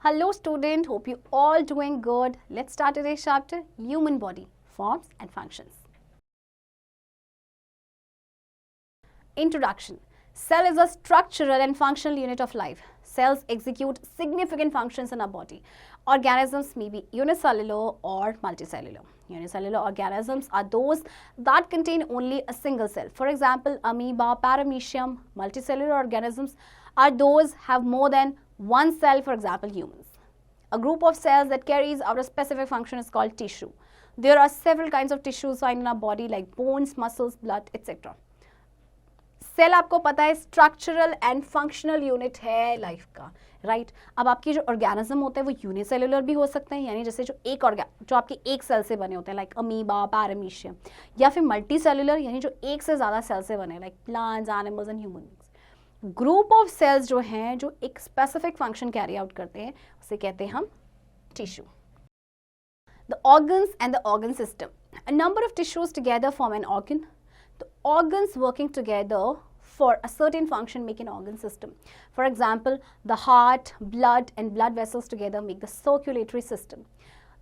Hello student, hope you all doing good. Let's start today's chapter, human body, forms and functions. Introduction. Cell is a structural and functional unit of life. Cells execute significant functions in our body. Organisms may be unicellular or multicellular. Unicellular organisms are those that contain only a single cell. For example, amoeba, paramecium. Multicellular organisms are those have more than one cell, for example, humans. A group of cells that carries out a specific function is called tissue. There are several kinds of tissues found in our body like bones, muscles, blood, etc. Cell आपको पता है structural and functional unit है life का, right? अब आपके जो organism होते हैं वो यूनिसेलुलर भी हो सकते हैं, यानी जैसे जो आपके एक सेल से बने होते हैं लाइक अमीबा, पैरामीशियम, या फिर मल्टी सेलुलर यानी जो एक से ज़्यादा सेल से बने like plants, animals and human beings. Group of cells जो हैं जो एक स्पेसिफिक फंक्शन कैरी आउट करते हैं उसे कहते हैं हम tissue. The organs and the organ system. A number of tissues together form an organ. The organs working together for a certain function make an organ system. For example, the heart, blood and blood vessels together make the circulatory system.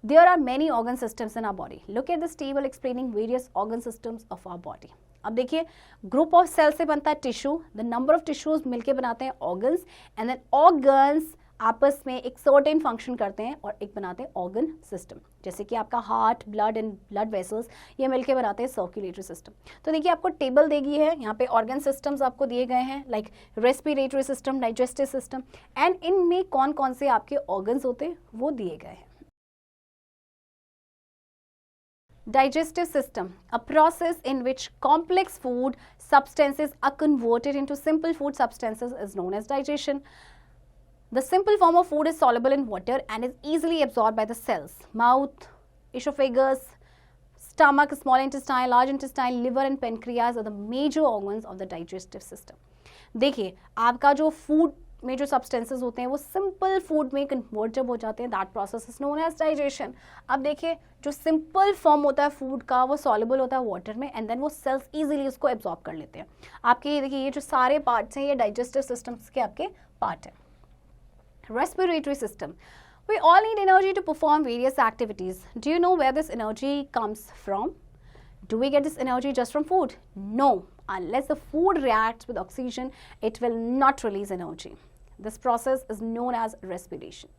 There are many organ systems in our body. Look at this table explaining various organ systems of our body. अब देखिए, group of cell से बनता है tissue. The number of tissues मिलके बनाते हैं organs, and then organs आपस में एक सर्टेन फंक्शन करते हैं और एक बनाते हैं ऑर्गन सिस्टम. जैसे कि आपका heart, blood and blood vessels ये मिलके बनाते हैं सर्कुलेटरी सिस्टम. तो देखिए आपको टेबल देगी है, यहाँ पे ऑर्गन सिस्टम्स आपको दिए गए हैं like respiratory system, digestive system, and इनमें कौन कौन से आपके ऑर्गन्स होते हैं वो दिए गए हैं. Digestive system, a process in which complex food substances are converted into simple food substances is known as digestion. The simple form of food is soluble in water and is easily absorbed by the cells. Mouth, esophagus, stomach, small intestine, large intestine, liver and pancreas are the major organs of the digestive system. देखिए आपका जो food में जो substances होते हैं वो simple food में convert जब हो जाते हैं, that process is known as digestion. अब देखिए जो सिंपल फॉर्म होता है फूड का वो सॉल्युबल होता है वाटर में, एंड देन वो सेल्स इजीली उसको एब्जॉर्ब कर लेते हैं. आपके ये देखिए ये जो सारे पार्ट्स हैं ये डाइजेस्टिव सिस्टम्स के आपके पार्ट हैं. Respiratory system. We all need energy to perform various activities. Do you know where this energy comes from? Do we get this energy just from food? No. Unless the food reacts with oxygen, it will not release energy. This process is known as respiration.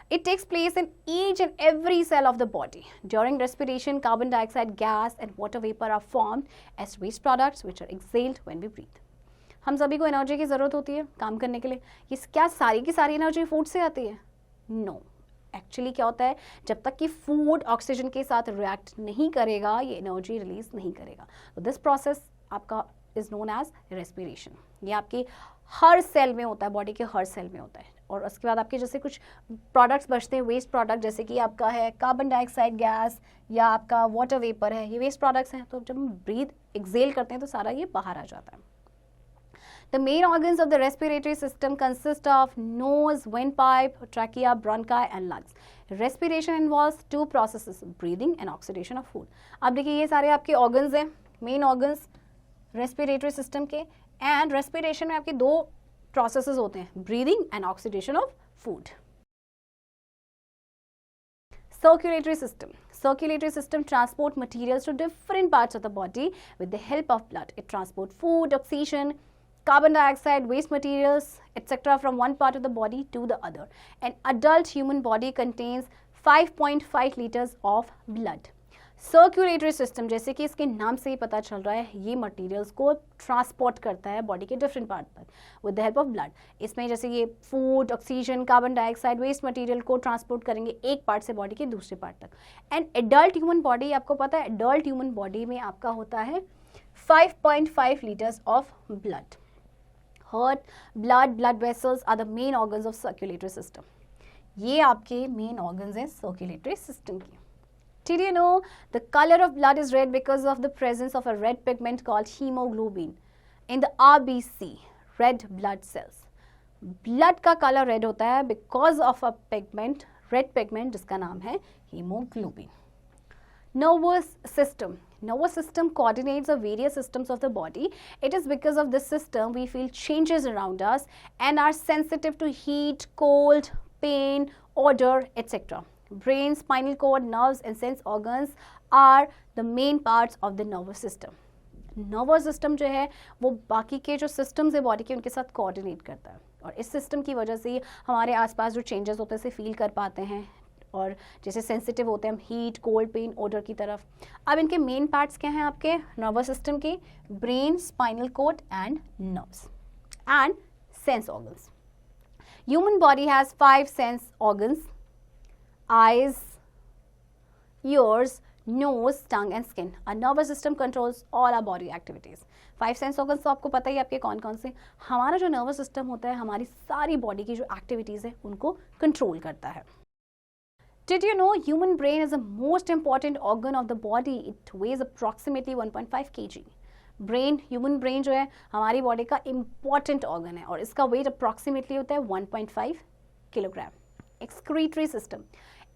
It takes place in each and every cell of the body. During respiration, carbon dioxide gas and water vapor are formed as waste products which are exhaled when we breathe. हम सभी को energy की ज़रूरत होती है काम करने के लिए. ये क्या सारी की सारी एनर्जी फूड से आती है? नो. एक्चुअली क्या होता है, जब तक कि फूड ऑक्सीजन के साथ रिएक्ट नहीं करेगा ये एनर्जी रिलीज नहीं करेगा. तो दिस प्रोसेस आपका इज नोन एज रेस्पिरेशन. ये आपके हर सेल में होता है, बॉडी के हर सेल में होता है. और उसके बाद आपके जैसे कुछ प्रोडक्ट्स बचते हैं वेस्ट प्रोडक्ट, जैसे कि आपका है कार्बन डाइऑक्साइड गैस या आपका वाटर वेपर है, ये वेस्ट प्रोडक्ट्स हैं. तो जब हम ब्रीथ एक्सेल करते हैं तो सारा ये बाहर आ जाता है. The main organs of the respiratory system consist of nose, windpipe, trachea, bronchi and lungs. Respiration involves two processes, breathing and oxidation of food. अब देखिए ये सारे आपके organs हैं, main organs respiratory system के, and respiration में आपके दो processes होते हैं, breathing and oxidation of food. Circulatory system. Circulatory system transport materials to different parts of the body with the help of blood. It transports food, oxygen, carbon dioxide, waste materials, etc. from one part of the body to the other. An adult human body contains 5.5 liters of blood. Circulatory system, जैसे कि इसके नाम से ही पता चल रहा है, ये मटेरियल्स को ट्रांसपोर्ट करता है बॉडी के डिफरेंट पार्ट तक with the help of blood. इसमें जैसे ये food, oxygen, carbon dioxide, waste material को ट्रांसपोर्ट करेंगे एक पार्ट से बॉडी के दूसरे पार्ट तक. एंड एडल्ट ह्यूमन बॉडी, आपको पता है एडल्ट ह्यूमन बॉडी में आपका होता है 5.5 liters of blood. Heart, blood vessels are the main organs of circulatory system. ये आपके main organs हैं circulatory system की. Did you know the color of blood is red because of the presence of a red pigment called hemoglobin in the RBC, red blood cells. Blood का color red होता है because of a pigment, red pigment जिसका नाम है hemoglobin. Nervous system. Nervous system coordinates the various systems of the body. It is because of this system we feel changes around us and are sensitive to heat, cold, pain odor, etc. Brain, spinal cord, nerves and sense organs are the main parts of the nervous system. Nervous system जो है वो बाकी के जो systems है body के उनके साथ कोऑर्डिनेट करता है, और इस सिस्टम की वजह से हमारे आसपास जो चेंजेस होते हैं उसे फील कर पाते हैं, और जैसे सेंसिटिव होते हैं हम हीट, कोल्ड, पेन, ओडर की तरफ. अब इनके मेन पार्ट्स क्या हैं आपके नर्वस सिस्टम के? Brain, spinal cord and nerves and sense organs. Human body has 5 sense organs: eyes, ears, nose, tongue and skin. Our nervous system controls all our body activities. 5 sense organs तो आपको पता ही आपके कौन कौन से. हमारा जो नर्वस सिस्टम होता है हमारी सारी बॉडी की जो एक्टिविटीज़ है उनको कंट्रोल करता है. Did you know human brain is the most important organ of the body? It weighs approximately 1.5 kg. Brain, human brain जो है हमारी बॉडी का इम्पॉर्टेंट ऑर्गन है और इसका वेट अप्रॉक्सीमेटली होता है 1.5 kilogram. Excretory system.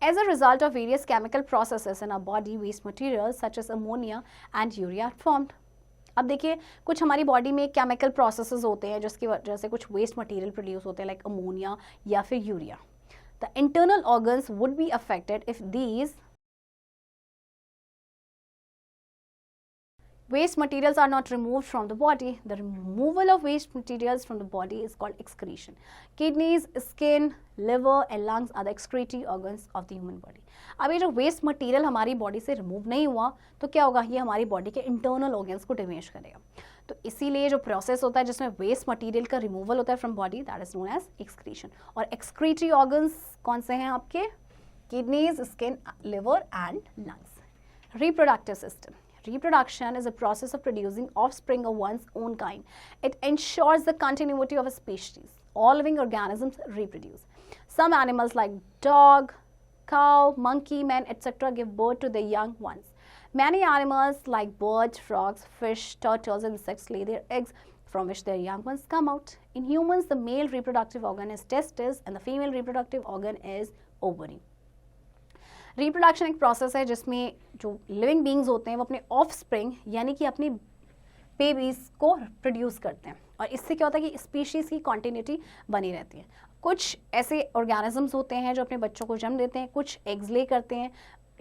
As a result of various chemical processes in our body, waste materials such as ammonia and urea are formed. अब देखिए कुछ हमारी बॉडी में केमिकल प्रोसेसेस होते हैं जिसकी वजह से कुछ वेस्ट मटेरियल प्रोड्यूस होते हैं लाइक अमोनिया या फिर urea. The internal organs would be affected if these waste materials are not removed from the body. The removal of waste materials from the body is called excretion. Kidneys, skin, liver and lungs are the excretory organs of the human body. अब ये जो waste material हमारी body से remove नहीं हुआ तो क्या होगा, ये हमारी बॉडी के इंटरनल ऑर्गन्स को डैमेज करेगा. तो इसीलिए जो प्रोसेस होता है जिसमें वेस्ट मटेरियल का रिमूवल होता है from body, that is known as excretion. और एक्सक्रीटरी ऑर्गन्स कौन से हैं आपके? Kidneys, skin, liver and lungs. Reproductive system. Reproduction is a process of producing offspring of one's own kind. It ensures the continuity of a species. All living organisms reproduce. Some animals like dog, cow, monkey, man, etc. give birth to their young ones. Many animals like birds, frogs, fish, turtles, and insects lay their eggs from which their young ones come out. In humans, the male reproductive organ is testis and the female reproductive organ is ovary. Reproduction एक process है जिसमें जो living beings होते हैं वो अपने of spring यानी कि अपने बेबीज़ को प्रोड्यूस करते हैं, और इससे क्या होता है कि स्पीशीज़ की कॉन्टिन्यूटी बनी रहती है. कुछ ऐसे ऑर्गेनिजम्स होते हैं जो अपने बच्चों को जन्म देते हैं, कुछ एग्स ले करते हैं,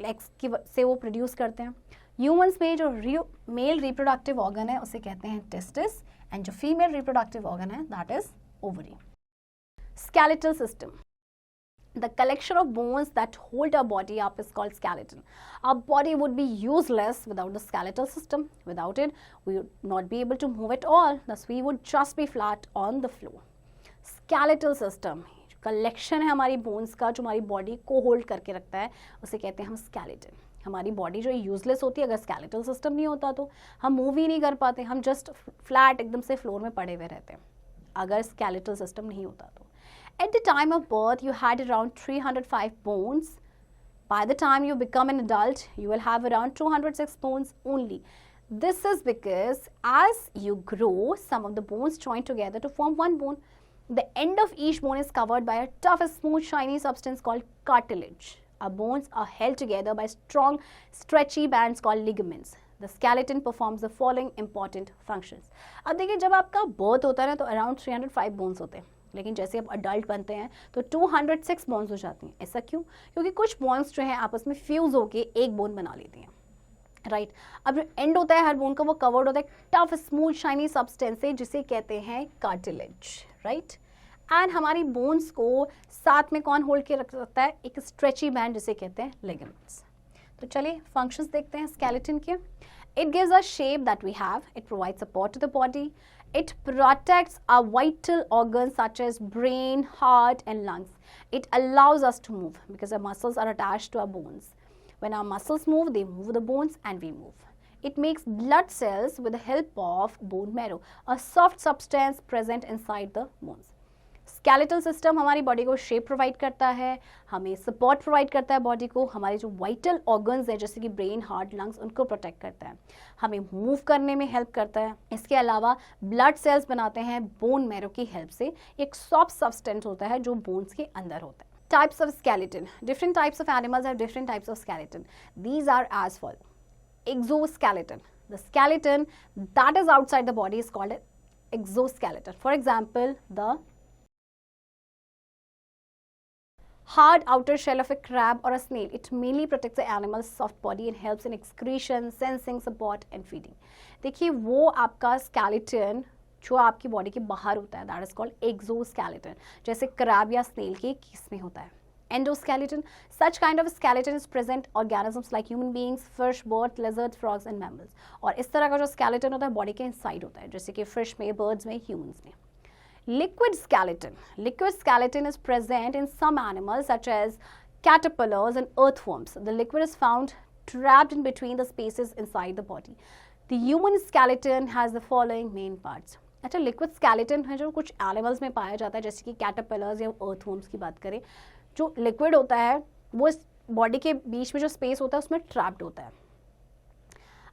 एग्स की से वो प्रोड्यूस करते हैं. ह्यूमंस में जो मेल रिप्रोडक्टिव ऑर्गन है उसे कहते हैं टेस्टिस, एंड जो फीमेल रिप्रोडक्टिव ऑर्गन है that is ovary. Skeletal system. The collection of bones that hold our body up is called skeleton. Our body would be useless without the skeletal system. Without it, we would not be able to move at all. Thus, we would just be flat on the floor. Skeletal system, collection है हमारी bones का जो हमारी body को hold करके रखता है, उसे कहते हैं हम skeleton. हमारी बॉडी जो यूजलेस होती है अगर स्केलेटल सिस्टम नहीं होता तो हम मूव ही नहीं कर पाते, हम जस्ट फ्लैट एकदम से फ्लोर में पड़े हुए रहते हैं अगर स्केलेटल सिस्टम नहीं होता तो. At the time of birth, you had around 305 bones. By the time you become an adult, you will have around 206 bones only. This is because as you grow, some of the bones join together to form one bone. The end of each bone is covered by a tough, smooth, shiny substance called cartilage. Our bones are held together by strong, stretchy bands called ligaments. The skeleton performs the following important functions. अब देखिए जब आपका birth होता है ना तो around 305 bones होते हैं, लेकिन जैसे आप अडल्ट बनते हैं तो 206 बोन्स हो जाती हैं. ऐसा क्यों? क्योंकि कुछ बोन्स जो हैं आपस में फ्यूज होके एक बोन बना लेती हैं, राइट. अब जो एंड होता है हर बोन का वो कवर्ड होता है टफ, स्मूथ, शाइनी सब्सटेंस से जिसे कहते हैं कार्टिलेज, राइट. एंड हमारी बोन्स को साथ में कौन होल्ड के रख सकता है? एक स्ट्रेची बैंड जिसे कहते हैं लिगामेंट्स. तो चलिए फंक्शंस देखते हैं स्केलेटन के. It gives us shape that we have. It provides support to the body. It protects our vital organs such as brain, heart and lungs. It allows us to move because our muscles are attached to our bones. When our muscles move, they move the bones and we move. It makes blood cells with the help of bone marrow, a soft substance present inside the bones. Skeletal system हमारी body को shape provide करता है, हमें support provide करता है body को, हमारे जो वाइटल ऑर्गन्स हैं जैसे कि ब्रेन, हार्ट, लंग्स उनको प्रोटेक्ट करता है, हमें मूव करने में हेल्प करता है. इसके अलावा ब्लड सेल्स बनाते हैं बोन मैरो की हेल्प से. एक सॉफ्ट सब्सटेंस होता है जो बोन्स के अंदर होता है. Types of skeleton. Different types of animals have different types of skeleton. These are as follow. Exoskeleton. The skeleton that is outside the body is called exoskeleton. For example the hard outer shell of a crab or a snail. It mainly protects the animal's soft body and helps in excretion, sensing, support and feeding. देखिए वो आपका skeleton जो आपकी body के बाहर होता है, that is called exoskeleton, जैसे क्रैब या स्नेल के केस में होता है. Endoskeleton, such kind of skeleton is present organisms like human beings, fish, birds, lizards, frogs and mammals. और इस तरह का जो skeleton होता है बॉडी के इनसाइड होता है, जैसे कि फिश में, बर्ड्स में, ह्यूमंस में. Liquid skeleton. Liquid skeleton is present in some animals such as caterpillars and earthworms. The liquid is found trapped in between the spaces inside the body. The human skeleton has the following main parts. अच्छा, liquid skeleton है जो कुछ animals में पाया जाता है, जैसे कि कैटरपिलर्स या अर्थवर्म्स की बात करें. जो लिक्विड होता है वो बॉडी के बीच में जो स्पेस होता है उसमें ट्रैप्ड होता है.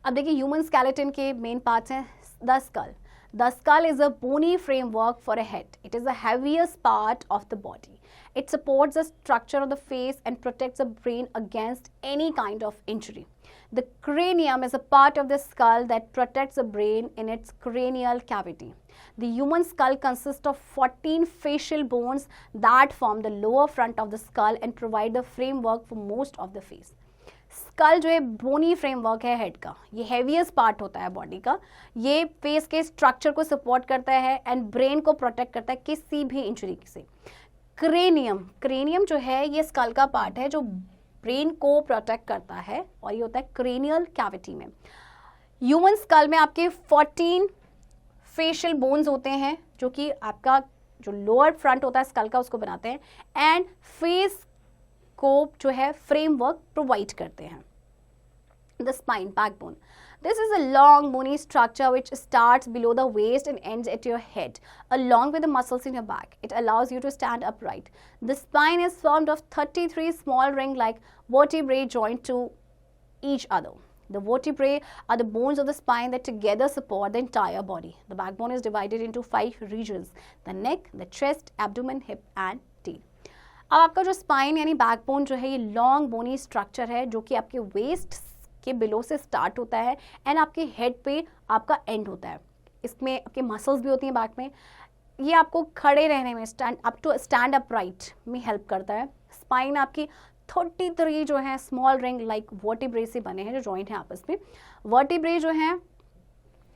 अब देखिए ह्यूमन स्केलेटन के मेन पार्ट्स हैं. The skull. The skull is a bony framework for a head. It is the heaviest part of the body. It supports the structure of the face and protects the brain against any kind of injury. The cranium is a part of the skull that protects the brain in its cranial cavity. The human skull consists of 14 facial bones that form the lower front of the skull and provide the framework for most of the face. Skull जो है बोनी framework है head का, ये heaviest part होता है body का. ये face के स्ट्रक्चर को सपोर्ट करता है एंड ब्रेन को प्रोटेक्ट करता है किसी भी इंजरी से. क्रेनियम. क्रेनियम जो है ये स्कल का पार्ट है जो ब्रेन को प्रोटेक्ट करता है और ये होता है क्रेनियल कैविटी में. ह्यूमन स्कल में आपके 14 फेशियल बोन्स होते हैं जो कि आपका जो लोअर फ्रंट होता है स्कल का उसको बनाते हैं एंड फेस को जो है फ्रेमवर्क प्रोवाइड करते हैं. The spine, backbone. This is a long bony structure which starts below the waist and ends at your head, along with the muscles in your back. It allows you to stand upright. The spine is formed of 33 small ring-like vertebrae joined to each other. The vertebrae are the bones of the spine that together support the entire body. The backbone is divided into 5 regions: the neck, the chest, abdomen, hip and tail. अब आपका जो spine यानी backbone जो है ये long bony structure है जो कि आपके वेस्ट के बिलो से स्टार्ट होता है एंड आपके हेड पे आपका एंड होता है. इसमें आपके मसल्स भी होती हैं बैक में. ये आपको खड़े रहने में स्टैंड अप राइट में हेल्प करता है. स्पाइन आपकी 33 जो है स्मॉल रिंग लाइक वर्टिब्रे से बने हैं जो जॉइंट हैं आपस में. वर्टिब्रे जो हैं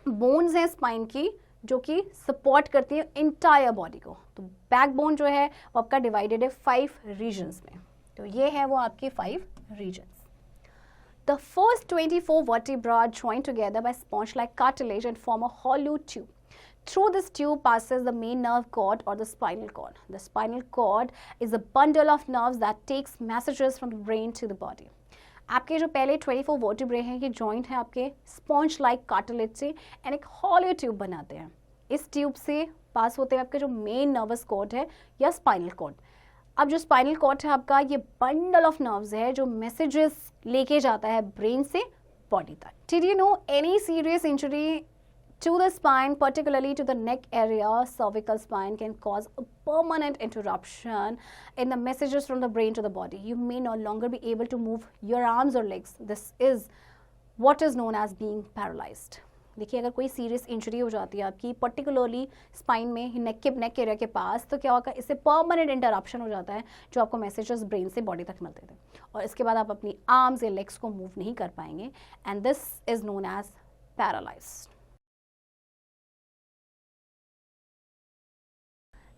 बोन्स हैं स्पाइन की जो कि सपोर्ट करती है इंटायर बॉडी को. तो बैकबोन जो है वो आपका डिवाइडेड है 5 रीजन्स में. तो ये है वो आपके 5 regions. The first 24 vertebrae join together by sponge-like cartilage and form a hollow tube. Through this tube passes the main nerve cord or the spinal cord. The spinal cord is a bundle of nerves that takes messages from the brain to the body. आपके जो पहले 24 vertebrae हैं ये joint है आपके sponge like cartilage से and एक hollow tube बनाते हैं. इस ट्यूब से पास होते हैं आपके जो मेन नर्वस कॉर्ड है या स्पाइनल कॉर्ड. अब जो स्पाइनल कॉर्ड है आपका ये बंडल ऑफ नर्व्स है जो मैसेजेस लेके जाता है ब्रेन से बॉडी तक. Did you know any serious injury to the spine, particularly to the neck area, cervical spine can cause a permanent interruption in the messages from the brain to the body. You may no longer be able to move your arms or legs. This is what is known as being paralyzed. देखिए अगर कोई serious injury हो जाती है आपकी particularly spine में neck area के पास तो क्या होगा, इससे परमानेंट इंटरप्शन हो जाता है जो आपको मैसेजेस ब्रेन से बॉडी तक मिलते थे और इसके बाद आप अपनी आर्म्स या लेग्स को मूव नहीं कर पाएंगे and this is known as paralysed.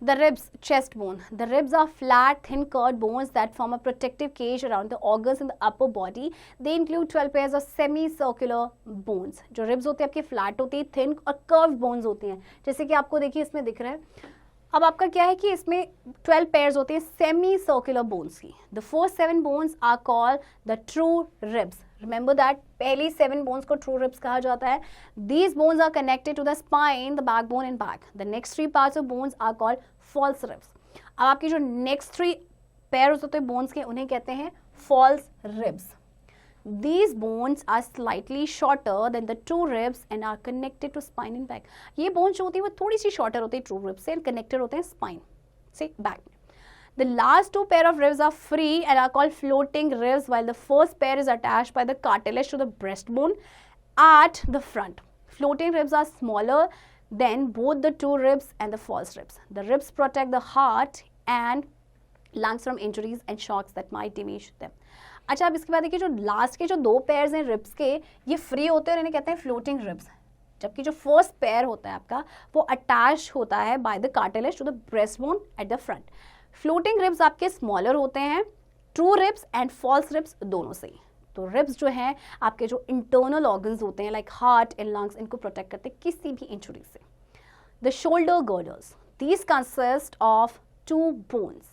The ribs, chest bone. The ribs are flat, thin curved bones that form a protective cage around the organs in the upper body. They include 12 pairs of semicircular bones. जो ribs होती है आपकी flat होती है, thin और curved bones होती हैं. जैसे कि आपको देखिए इसमें दिख रहा है. अब आपका क्या है कि इसमें 12 pairs होते हैं semicircular bones की. The first 7 bones are called the true ribs. Remember that पहली 7 bones को true ribs कहा जाता है. These bones are connected to the spine, the backbone and back. The next 3 parts of bones are called false ribs. अब आपकी जो next 3 pairs होते हैं bones के उन्हें कहते हैं false ribs. These bones are slightly shorter than the true ribs and are connected to spine and back. ये bones जो होती है वो थोड़ी सी shorter होती है true ribs से and connected होते हैं spine से back. The last 2 pair of ribs are free and are called floating ribs, while the first pair is attached by the cartilage to the breastbone at the front. Floating ribs are smaller than both the true ribs and the false ribs. The ribs protect the heart and lungs from injuries and shocks that might damage them. अच्छा, अब इसके बाद देखिए जो last के जो 2 pairs हैं ribs के, ये फ्री होते हैं और इन्हें कहते हैं फ्लोटिंग रिब्स, जबकि जो फर्स्ट पेयर होता है आपका वो अटैच होता है by the cartilage to the breast bone at the front. Floating ribs आपके स्मॉलर होते हैं, true ribs and false ribs दोनों से ही. तो रिब्स जो हैं आपके जो इंटरनल ऑर्गन्स होते हैं लाइक हार्ट एंड लंग्स, इनको प्रोटेक्ट करते हैं किसी भी इंजुरी से. The shoulder girders, these consist of 2 bones.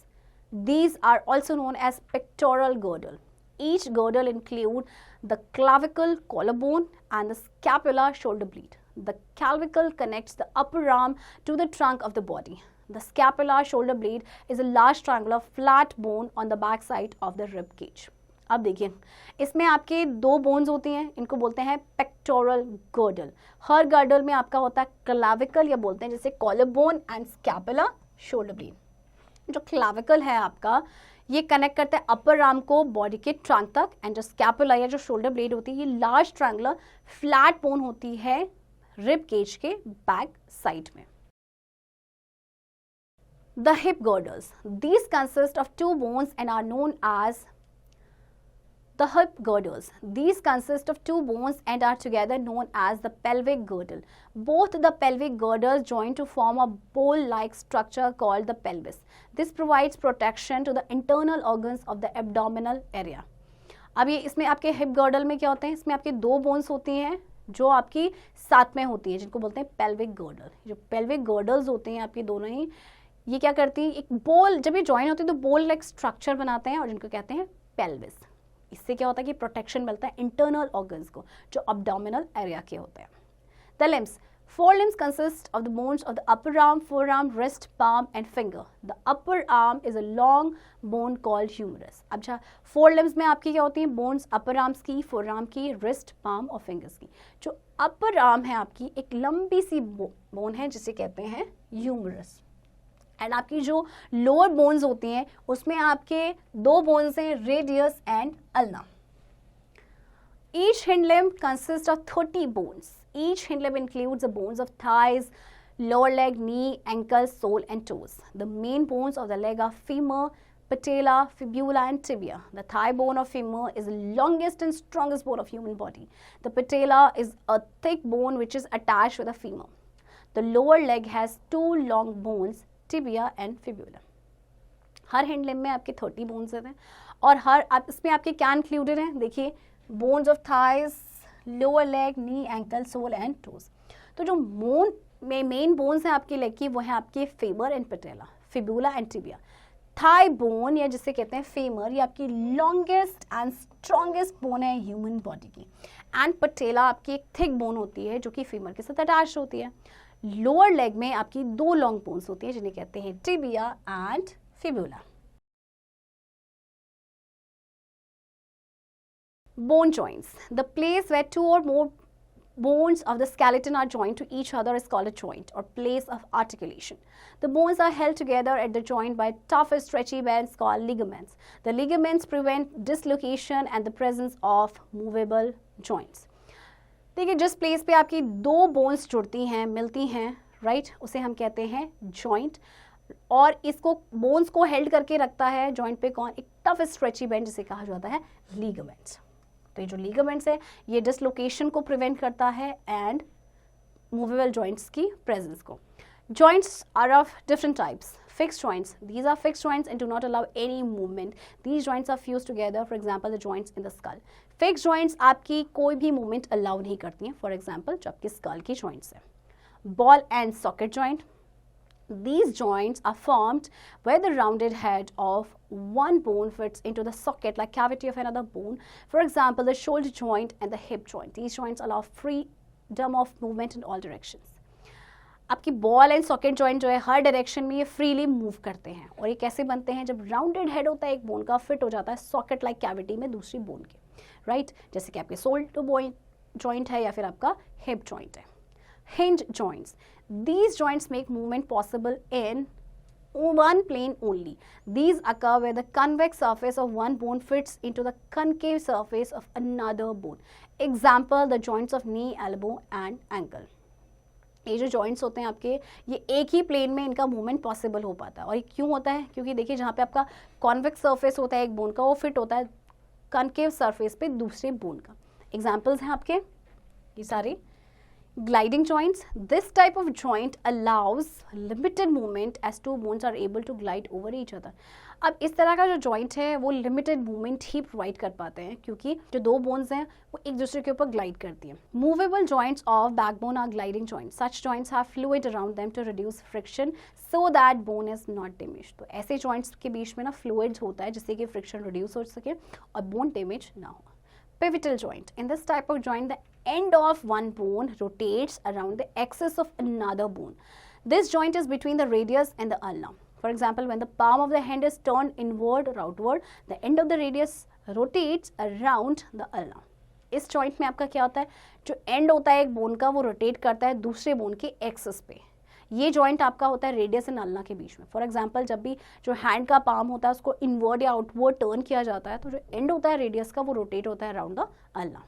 These are also known as pectoral girdle. Each girdle include the clavicle collarbone and the scapula shoulder blade. The clavicle connects the upper arm to the trunk of the body. The scapula shoulder blade is a large triangular flat bone on the back side of the rib cage. अब देखिए इसमें आपके 2 bones होती हैं, इनको बोलते हैं pectoral girdle. हर girdle में आपका होता है क्लाविकल या बोलते हैं जैसे collar bone and scapula shoulder blade. जो क्लाविकल है आपका ये कनेक्ट करता है अपर आर्म को बॉडी के ट्रंक तक, एंड जो स्कैपुला या जो शोल्डर ब्लेड होती है ये लार्ज ट्रायंगुलर फ्लैट बोन होती है रिब केज के बैक साइड में. The hip girders, these consist of 2 bones and are known as the hip girdles. These consist of 2 bones and are together known as the pelvic girdle. Both the pelvic girdles join to form a bowl-like structure called the pelvis. This provides protection to the internal organs of the abdominal area. अब ये इसमें आपके hip girdle में क्या होते हैं, इसमें आपके 2 बोन्स होती हैं जो आपकी साथ में होती है, जिनको बोलते हैं पेल्विक गर्डल. जो पेल्विक गर्डल्स होते हैं आपके दोनों ही, ये क्या करती हैं, एक बोल, जब ये ज्वाइन होती है तो बोल लाइक स्ट्रक्चर बनाते हैं और जिनको कहते हैं पेल्विस. इससे क्या होता है कि प्रोटेक्शन मिलता है इंटरनल ऑर्गन्स को जो अब्डोमिनल एरिया के होते हैं. The limbs, 4 limbs consist of the bones of the upper arm, forearm, wrist, palm and finger. The upper arm is a long bone called humerus. अच्छा, 4 limbs में आपकी क्या होती हैं, बोन्स अपर आर्म्स की, फोरआर्म की, रिस्ट, पाम और fingers की. जो अपर आर्म है आपकी एक लंबी सी बोन है जिसे कहते हैं ह्यूमरस. एंड आपकी जो लोअर बोन्स होती हैं उसमें आपके 2 बोन्स हैं, radius and ulna. Each hind limb consists of 30 bones. Each hind limb includes the bones of thighs, lower leg, knee, ankle, sole and toes. The main bones of the leg are femur, patella, fibula and tibia. The thigh bone of femur is the longest and strongest bone of human body. The patella is a thick bone which is attached with the femur. The lower leg has 2 long bones, tibia and fibula. Her hind limb में आपके 30 bones हैं और हर आप इसमें आपके क्या included हैं, देखिए bones of thighs, lower leg, knee, ankle, sole and toes. तो जो मेन बोन्स हैं आपके लेग की वो है आपके femur and patella, fibula and tibia. Thigh bone या जिसे कहते हैं फेमर, ये आपकी लॉन्गेस्ट एंड स्ट्रॉन्गेस्ट बोन है ह्यूमन बॉडी की. एंड पटेला आपकी एक थिक बोन होती है जो कि फीमर के साथ अटैच होती है. लोअर लेग में आपकी 2 लॉन्ग बोन्स होती है जिन्हें कहते हैं tibia and fibula. Bone joints, the place where 2 or more bones of the skeleton are joined to each other is called a joint or place of articulation. The bones are held together at the joint by tough stretchy bands called ligaments. The ligaments prevent dislocation and the presence of movable joints. देखिए जिस place पे आपकी 2 bones जुड़ती हैं, मिलती हैं, right, उसे हम कहते हैं जॉइंट. और इसको बोन्स को हेल्ड करके रखता है जॉइंट पे कौन, एक टफ स्ट्रेची बैंड जिसे कहा जाता है लिगामेंट्स. तो ये जो लिगामेंट्स है ये डिसलोकेशन को प्रिवेंट करता है एंड मूवेबल जॉइंट्स की प्रेजेंस को. Joints are of different types. Fixed joints, these are fixed joints and do not allow any movement. These joints are fused together, for example the joints in the skull. Fixed joints आपकी कोई भी movement allow नहीं करती हैं, for example जो आपकी skull की joints है. Ball and socket joint, these joints are formed where the rounded head of one bone fits into the socket like cavity of another bone. For example, the shoulder joint and the hip joint. These joints allow freedom of movement in all directions. आपकी ball and socket joint जो है हर direction में ये freely move करते हैं. और ये कैसे बनते हैं, जब राउंडेड हेड होता है एक बोन का, फिट हो जाता है सॉकेट लाइक कैविटी में दूसरी बोन के, राइट, जैसे कि आपके शोल्डर जॉइंट है या फिर आपका हिप जॉइंट है. Hinge joints, these joints make movement possible in one plane only. These occur where the convex surface of one bone fits into the concave surface of another bone. Example, the joints of knee, elbow and ankle. ये जो joints होते हैं आपके, ये एक ही plane में इनका movement possible हो पाता है। और ये क्यों होता है? क्योंकि देखिए जहाँ पे आपका कॉन्वेक्स सरफेस होता है एक बोन का, वो फिट होता है कॉनकेव सरफेस पे दूसरे बोन का। एग्जाम्पल्स हैं आपके ये सारे। Gliding joints. This type of joint allows limited movement as two bones are able to glide over each other. अब इस तरह का जो जॉइंट है वो लिमिटेड मूवमेंट ही प्रोवाइड कर पाते हैं क्योंकि जो दो बोन्स हैं वो एक दूसरे के ऊपर ग्लाइड करती हैं। Movable joints of backbone are gliding joints. Such joints have fluid around them to reduce friction so that bone is not damage. तो ऐसे जॉइंट्स के बीच में ना फ्लूइड्स होता है जिससे कि फ्रिक्शन रिड्यूस हो सके और बोन डैमेज ना हो। Pivotal joint. In this type of joint, the end of one bone rotates around the axis of another bone. This joint is between the radius and the ulna. For example, when the palm of the hand is turned inward or outward, the end of the radius rotates around the ulna. इस joint में आपका क्या होता है? जो end होता है एक bone का वो rotate करता है दूसरे bone के axis पे। ये जॉइंट आपका होता है रेडियस एंड अल्ना के बीच में। फॉर एग्जांपल जब भी जो हैंड का पाम होता है उसको इनवर्ड या आउटवर्ड टर्न किया जाता है तो जो एंड होता है रेडियस का वो रोटेट होता है around the ulna.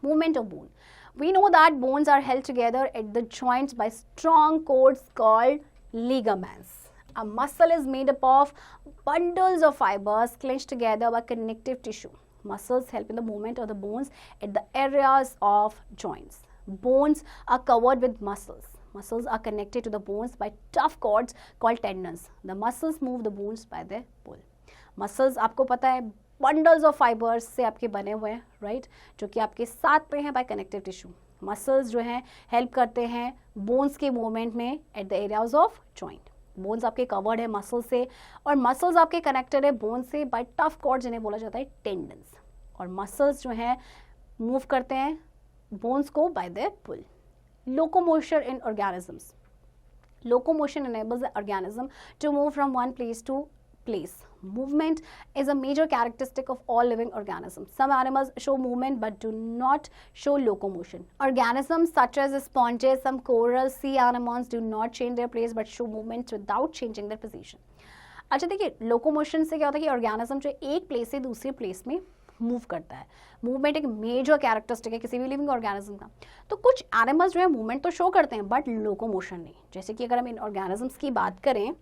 Movement of bone. We know that bones are held together at the joints by strong cords called ligaments. A muscle is made up of bundles of fibers clenched together by connective tissue. Muscles help in the movement of the bones at the areas of joints. Bones are covered with muscles. Muscles are connected to the bones by tough cords called tendons. The muscles move the bones by their pull. Muscles आपको पता है bundles of fibers से आपके बने हुए हैं, right? जो कि आपके साथ में हैं by connective tissue. Muscles जो हैं help करते हैं bones के movement में at the areas of joint. Bones आपके covered है muscles से और muscles आपके connected है bones से by tough cords जिन्हें बोला जाता है tendons. और muscles जो हैं move करते हैं bones को by their pull. Locomotion in organisms. Locomotion enables the organism to move from one place to place. Movement is a major characteristic of all living organisms. Some animals show movement but do not show locomotion. Organisms such as sponges, some corals, sea anemones do not change their place but show movement without changing their position. अच्छा देखिए, locomotion से क्या होता है कि organism जो एक place से दूसरे प्लेस में मूव करता है। मूवमेंट एक मेजर कैरेक्टरिस्टिक है किसी भी लिविंग ऑर्गेनिज्म का। तो कुछ एनिमल्स जो है मूवमेंट तो शो करते हैं बट लोकोमोशन नहीं। जैसे कि अगर हम इन ऑर्गेनिजम्स की बात करें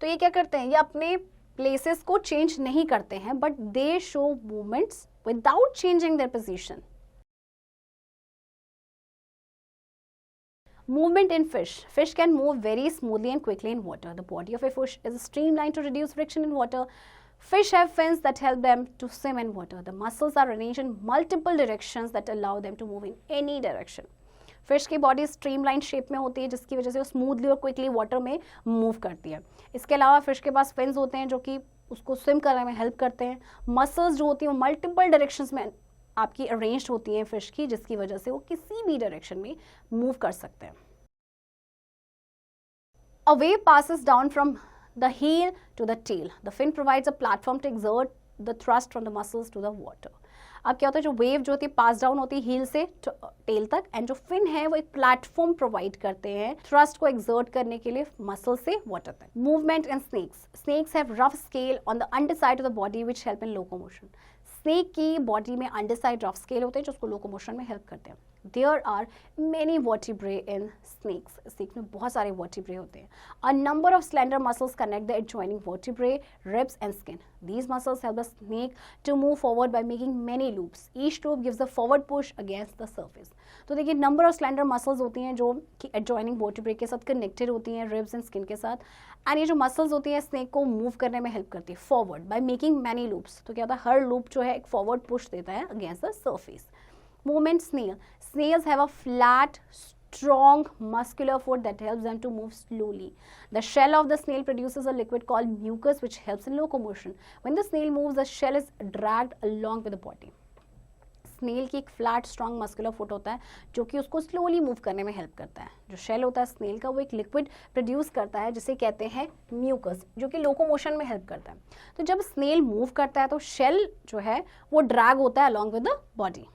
तो ये क्या करते हैं, ये अपने प्लेसेस को चेंज नहीं करते हैं but they show movements without changing their position. Movement in fish. Fish can move very smoothly and quickly in water. The body of a fish is streamlined to reduce friction in water. Fish have fins that help them to swim in water. The muscles are arranged in multiple directions that allow them to move in any direction. Fish की body streamline shape में होती है जिसकी वजह से वो smoothly और quickly water में मूव करती है। इसके अलावा फिश के पास फिन्स होते हैं जो कि उसको स्विम करने में हेल्प करते हैं। मसल्स जो होती हैं वो मल्टीपल डायरेक्शंस में आपकी अरेंज्ड होती हैं फिश की, जिसकी वजह से वो किसी भी डायरेक्शन में मूव कर सकते हैं। A wave passes down from the heel to the tail. The fin provides a platform to exert the thrust from the muscles to the water. अब क्या होता है, जो वेव जो होती है पास डाउन होती है हील से टेल तक, एंड जो फिन है वो एक प्लेटफॉर्म प्रोवाइड करते हैं थ्रस्ट को एक्सर्ट करने के लिए मसल से वाटर तक। Movement in snakes. Snakes have rough scale on the underside of the body which help in locomotion. Snake की बॉडी में अंडर साइड रफ स्केल होते हैं जो उसको लोकोमोशन में हेल्प करते हैं। There are many vertebrae in snakes. Snake में बहुत सारे vertebrae होते हैं। A number of slender muscles connect the adjoining vertebrae, ribs and skin. These muscles help the snake to move forward by making many loops. Each loop gives a forward push against the surface. तो देखिए number of slender muscles होती हैं जो कि adjoining vertebrae के साथ connected होती हैं, ribs and skin के साथ। एंड ये जो मसल्स होती हैं स्नेक को मूव करने में हेल्प करती है forward by making many loops. तो क्या होता है, हर लूप जो है एक फॉरवर्ड पुश देता है against the surface. Movement snail. Snails have a flat, strong, muscular foot that helps them to move slowly. The shell of the snail produces a liquid called mucus which helps in locomotion. When the snail moves, the shell is dragged along with the body. Snail की एक flat strong muscular foot होता है जो कि उसको slowly move करने में help करता है। जो शेल होता है स्नेल का वो एक लिक्विड प्रोड्यूस करता है जिसे कहते हैं म्यूकस, जो कि लोकोमोशन में हेल्प करता है। तो जब स्नेल मूव करता है तो शेल जो है वो ड्रैग होता है along with the body.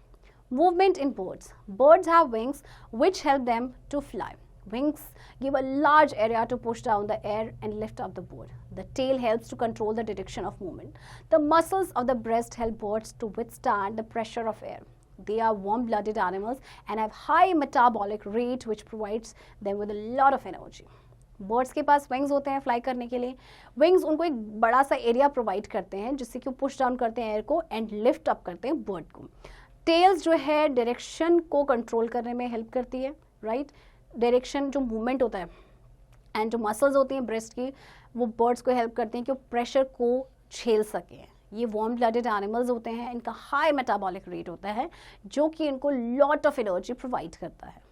Movement in birds. Birds have wings which help them to fly. Wings give a large area to push down the air and lift up the bird. The tail helps to control the direction of movement. The muscles of the breast help birds to withstand the pressure of air. They are warm-blooded animals and have high metabolic rate which provides them with a lot of energy. Birds के पास wings होते हैं fly करने के लिए. Wings उनको एक बड़ा सा एरिया प्रोवाइड करते हैं जिससे कि वो पुश डाउन करते हैं एयर को एंड लिफ्ट अप करते हैं बर्ड को. टेल्स जो है डायरेक्शन को कंट्रोल करने में हेल्प करती है, राइट. डायरेक्शन जो मूवमेंट होता है एंड जो मसल्स होती हैं ब्रेस्ट की वो बर्ड्स को हेल्प करती हैं कि वो प्रेशर को झेल सकें. ये वार्म ब्लडेड एनिमल्स होते हैं, इनका हाई मेटाबॉलिक रेट होता है जो कि इनको लॉट ऑफ एनर्जी प्रोवाइड करता है.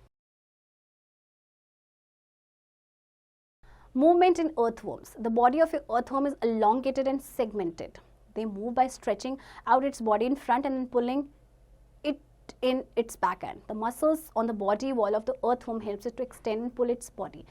Movement in earthworms. The body of an earthworm is elongated and segmented. They move by stretching out its body in front and then pulling it in its back end. The muscles on the body wall of the earthworm helps it to extend and pull its body.